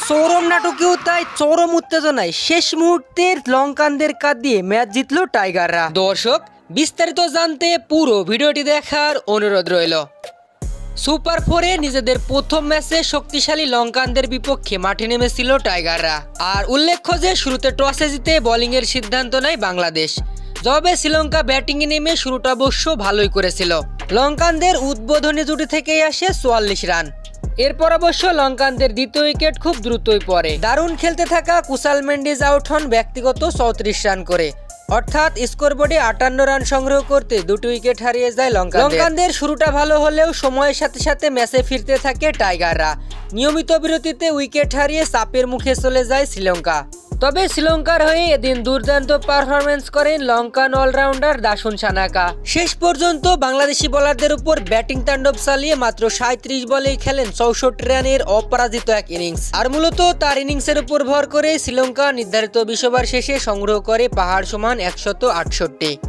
চরম নাটকীয়তায় চরম উত্তেজনায় শেষ মুহূর্তে লঙ্কানদের কাঁদ দিয়ে ম্যাচ জিতল টাইগাররা। দর্শক, বিস্তারিত জানতে পুরো ভিডিওটি দেখার অনুরোধ রইল। সুপার 4-এ নিজেদের প্রথম ম্যাচে শক্তিশালী লঙ্কানদের বিপক্ষে মাঠে নেমেছিল টাইগাররা। আর উল্লেখ্য যে শুরুতে টসে জিতে বোলিংয়ের সিদ্ধান্ত নেয় বাংলাদেশ। জবাবে শ্রীলঙ্কা ব্যাটিংয়ে নেমে শুরুটা অবশ্য ভালোই করেছিল। লঙ্কানদের উদ্বোধনী জুটি থেকেই আসে 44 রান। এরপর অবশ্য লঙ্কানদের দ্বিতীয় উইকেট খুব দ্রুতই পড়ে। দারুণ খেলতে থাকা কুশাল মেন্ডিস আউট হন ব্যক্তিগত 34 রান করে, অর্থাৎ স্কোরবোর্ডে 58 রান সংগ্রহ করতে দুটি উইকেট হারিয়ে যায় লঙ্কানদের। শুরুটা ভালো হলেও সময়ের সাথে সাথে ম্যাচে ফিরতে থাকে টাইগাররা। নিয়মিত বিরতিতে উইকেট হারিয়ে চাপের মুখে চলে যায় শ্রীলঙ্কা। তবে শ্রীলঙ্কার হয়ে এদিন দুর্দান্ত পারফরমেন্স করেন লঙ্কান অলরাউন্ডার দাসুন সানাকা। শেষ পর্যন্ত বাংলাদেশি বোলারদের উপর ব্যাটিং তাণ্ডব চালিয়ে মাত্র 37 বলেই খেলেন 64 রানের অপরাজিত এক ইনিংস। আর মূলত তার ইনিংসের উপর ভর করে শ্রীলঙ্কা নির্ধারিত 20 ওভার শেষে সংগ্রহ করে পাহাড় সমান 168।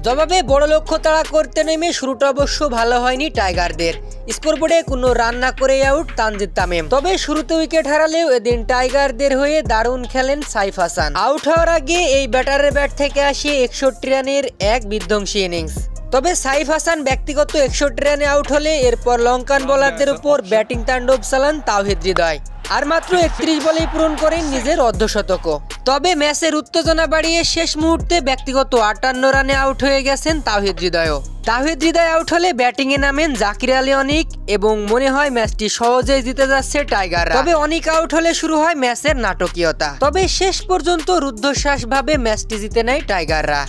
জবাবে বড় লক্ষ্য তাড়া করতে নেমে শুরুটা অবশ্য ভালো হয়নি টাইগারদের। স্কোরবোর্ডে কোনো রান না করে আউট তানজিদ তামিম। তবে শুরুতে উইকেট হারালেও এদিন টাইগারদের হয়ে দারুণ খেলেন সাইফ হাসান। আউট হওয়ার আগে এই ব্যাটারের ব্যাট থেকে আসে 61 রানের এক বিধ্বংসী ইনিংস। তবে সাইফ হাসান ব্যক্তিগত 61 রানে আউট হলে এরপর লঙ্কান বোলারদের উপর ব্যাটিং তাণ্ডব চালান তাওহিদ হৃদয়। আর মাত্র 31 বলেই পূরণ করেন নিজের অর্ধশতকও। তবে ম্যাচের উত্তেজনা বাড়িয়ে শেষ মুহূর্তে ব্যক্তিগত 58 রানে আউট হয়ে গেছেন তাওহিদ হৃদয়ও। তাওহিদ হৃদয় আউট হলে ব্যাটিংয়ে নামেন জাকির আলী অনিক এবং মনে হয় ম্যাচটি সহজেই জিতে যাচ্ছে টাইগাররা। তবে অনিক আউট হলে শুরু হয় ম্যাচের নাটকীয়তা। তবে শেষ পর্যন্ত রুদ্ধশ্বাস ভাবে ম্যাচটি জিতে নেয় টাইগাররা।